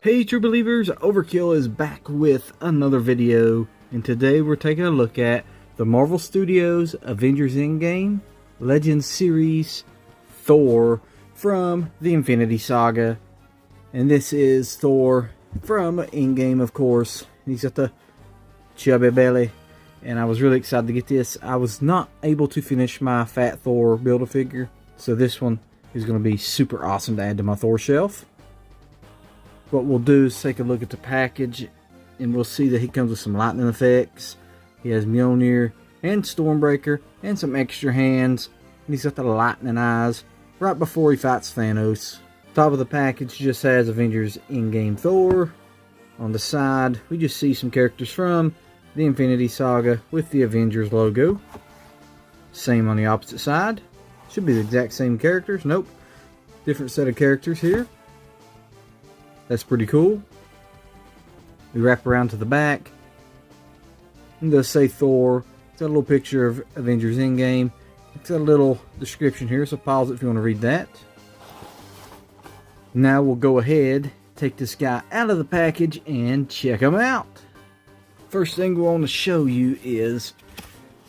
Hey true believers, Overkill is back with another video, and today we're taking a look at the Marvel Studios Avengers Endgame Legends series Thor from the Infinity Saga. And this is Thor from Endgame, of course. He's got the chubby belly, and I was really excited to get this. I was not able to finish my Fat Thor Build-A-Figure, so this one is going to be super awesome to add to my Thor shelf. What we'll do is take a look at the package, and we'll see that he comes with some lightning effects. He has Mjolnir and Stormbreaker and some extra hands, and he's got the lightning eyes right before he fights Thanos. Top of the package just has Avengers Endgame Thor. On the side, we just see some characters from the Infinity Saga with the Avengers logo. Same on the opposite side. Should be the exact same characters. Nope. Different set of characters here. That's pretty cool. We wrap around to the back. It does say Thor. It's got a little picture of Avengers Endgame. It's got a little description here, so pause it if you want to read that. Now we'll go ahead, take this guy out of the package, and check him out. First thing we want to show you is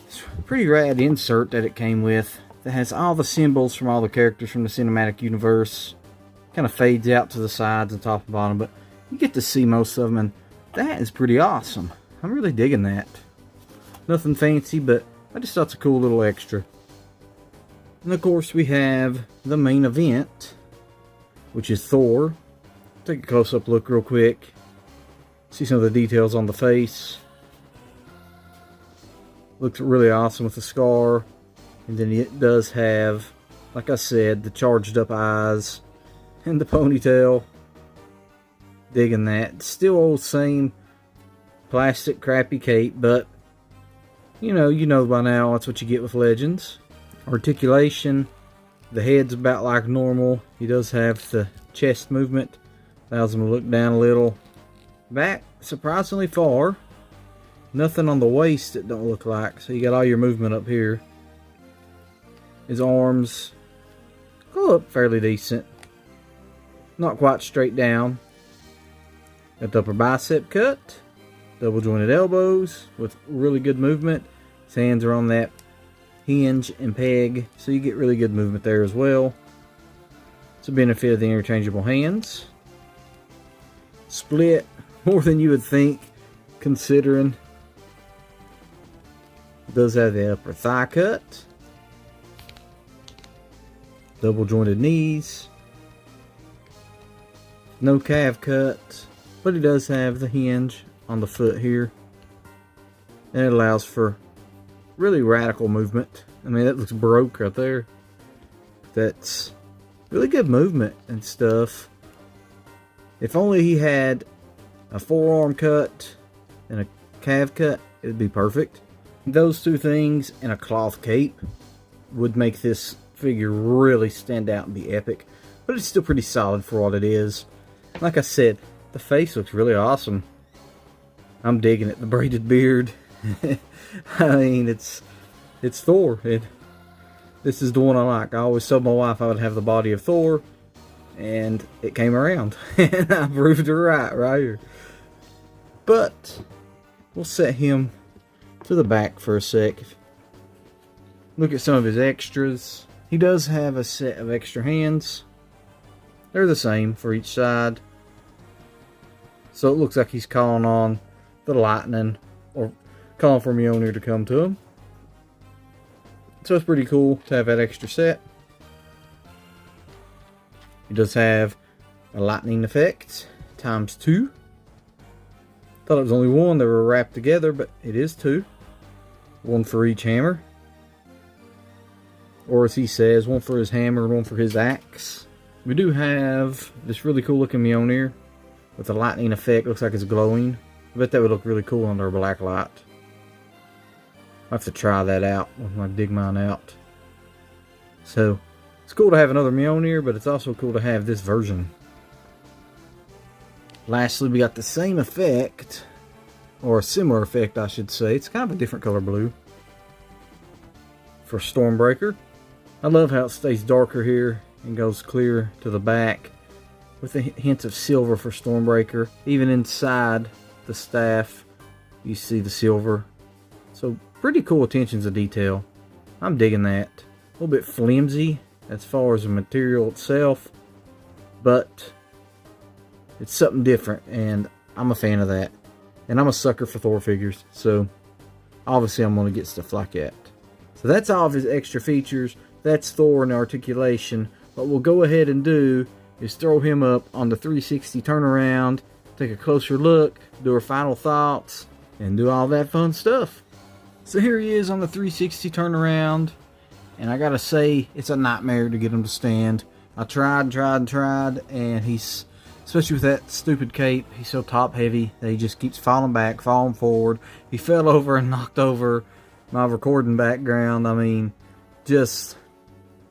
this pretty rad insert that it came with that has all the symbols from all the characters from the cinematic universe. Kind of fades out to the sides and top and bottom, but you get to see most of them, and that is pretty awesome. I'm really digging that. Nothing fancy, but I just thought it's a cool little extra. And of course we have the main event, which is Thor. Take a close-up look real quick. See some of the details on the face. Looks really awesome with the scar. And then it does have, like I said, the charged up eyes and the ponytail. Digging that. Still old same plastic crappy cape, but you know by now that's what you get with Legends. Articulation. The head's about like normal. He does have the chest movement. Allows him to look down a little. Back surprisingly far. Nothing on the waist it don't look like. So you got all your movement up here. His arms go up fairly decent. Not quite straight down. Got the upper bicep cut. Double jointed elbows with really good movement. His hands are on that hinge and peg, so you get really good movement there as well. It's a benefit of the interchangeable hands. Split more than you would think, considering it does have the upper thigh cut. Double jointed knees. No calf cut, but he does have the hinge on the foot here. And it allows for really radical movement. I mean, that looks broke right there. That's really good movement and stuff. If only he had a forearm cut and a calf cut, it would be perfect. Those two things and a cloth cape would make this figure really stand out and be epic. But it's still pretty solid for what it is. Like I said, the face looks really awesome. I'm digging it. The braided beard. I mean, it's Thor. This is the one I like. I always told my wife I would have the body of Thor, and it came around. And I proved her right here. But we'll set him to the back for a sec. Look at some of his extras. He does have a set of extra hands. They're the same for each side. So it looks like he's calling on the lightning, or calling for Mjolnir to come to him. So it's pretty cool to have that extra set. He does have a lightning effect ×2. Thought it was only one that were wrapped together, but it is two. One for each hammer. Or as he says, one for his hammer and one for his axe. We do have this really cool looking Mjolnir with a lightning effect. Looks like it's glowing. I bet that would look really cool under a black light. I'll have to try that out when I dig mine out. So, it's cool to have another Mjolnir, but it's also cool to have this version. Lastly, we got the same effect, or a similar effect I should say. It's kind of a different color blue for Stormbreaker. I love how it stays darker here and goes clear to the back, with the hints of silver for Stormbreaker. Even inside the staff, you see the silver. So pretty cool attentions to detail. I'm digging that. A little bit flimsy as far as the material itself, but it's something different, and I'm a fan of that. And I'm a sucker for Thor figures, so obviously I'm going to get stuff like that. So that's all of his extra features. That's Thor and Articulation. What we'll go ahead and do is throw him up on the 360 turnaround, take a closer look, do our final thoughts, and do all that fun stuff. So here he is on the 360 turnaround, and I gotta say, it's a nightmare to get him to stand. I tried, and he's, especially with that stupid cape, he's so top heavy that he just keeps falling back, falling forward. He fell over and knocked over my recording background. I mean, just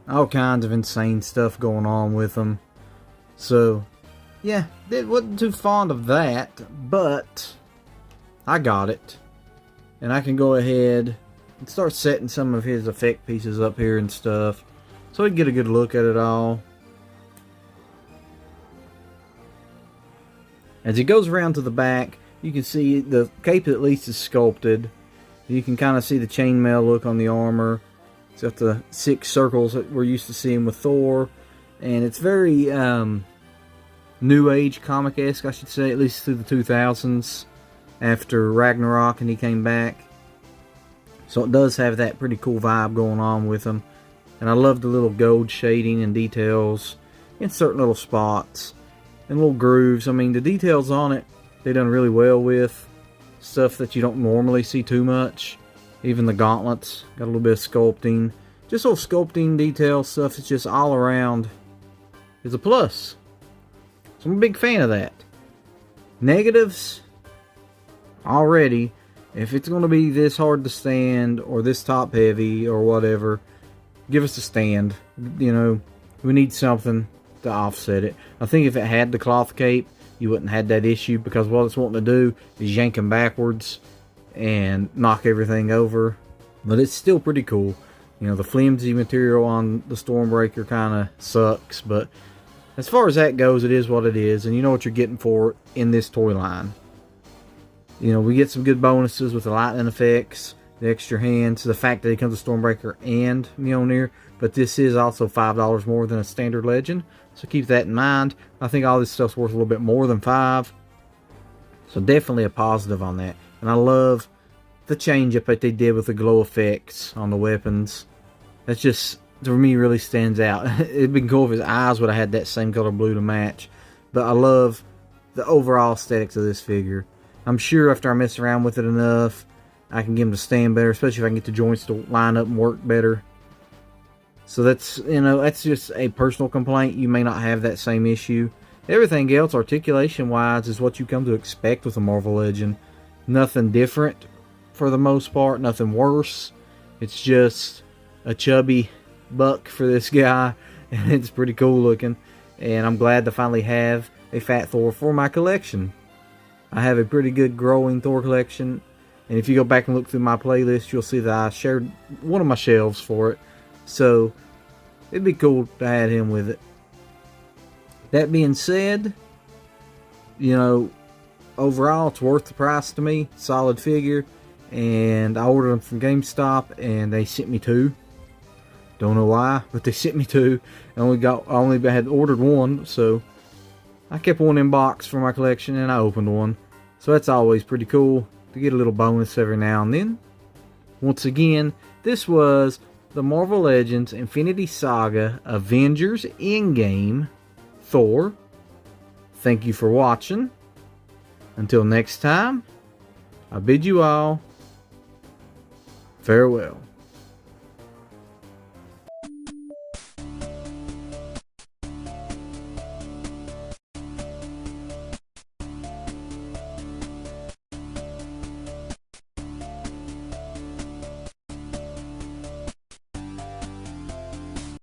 all kinds of insane stuff going on with him. So, yeah, wasn't too fond of that, but I got it. And I can go ahead and start setting some of his effect pieces up here and stuff, so we can get a good look at it all. As he goes around to the back, you can see the cape at least is sculpted. You can kind of see the chainmail look on the armor. It's got the 6 circles that we're used to seeing with Thor. And it's very New Age comic-esque, I should say, at least through the 2000s. After Ragnarok and he came back. So it does have that pretty cool vibe going on with him. And I love the little gold shading and details in certain little spots. And little grooves. I mean, the details on it, they done really well with. Stuff that you don't normally see too much. Even the gauntlets, got a little bit of sculpting. Just little sculpting detail stuff that's just all around is a plus. So I'm a big fan of that. Negatives, already, if it's going to be this hard to stand or this top heavy or whatever, give us a stand. You know, we need something to offset it. I think if it had the cloth cape, you wouldn't have had that issue, because what it's wanting to do is yank him backwards and knock everything over. But it's still pretty cool. You know, the flimsy material on the Stormbreaker kind of sucks, but as far as that goes, it is what it is, and you know what you're getting for it in this toy line. You know, we get some good bonuses with the lightning effects, the extra hands, the fact that it comes with Stormbreaker and Mjolnir, but this is also $5 more than a standard Legend, so keep that in mind. I think all this stuff's worth a little bit more than $5, so definitely a positive on that. And I love the change-up that they did with the glow effects on the weapons. That's just, for me, really stands out. It'd been cool if his eyes would have had that same color blue to match, but I love the overall aesthetics of this figure. I'm sure after I mess around with it enough, I can get him to stand better, especially if I can get the joints to line up and work better. So that's, you know, that's just a personal complaint. You may not have that same issue. Everything else, articulation-wise, is what you come to expect with a Marvel Legend. Nothing different for the most part, nothing worse. It's just a chubby buck for this guy, and it's pretty cool looking. And I'm glad to finally have a Fat Thor for my collection. I have a pretty good growing Thor collection, and if you go back and look through my playlist, you'll see that I shared one of my shelves for it. So it'd be cool to add him with it. That being said, you know, overall it's worth the price to me. Solid figure. And I ordered them from GameStop, and they sent me 2. Don't know why, but they sent me 2. I only had ordered 1, so I kept one in box for my collection, and I opened one. So that's always pretty cool to get a little bonus every now and then. Once again, this was the Marvel Legends Infinity Saga Avengers Endgame Thor. Thank you for watching. Until next time, I bid you all farewell.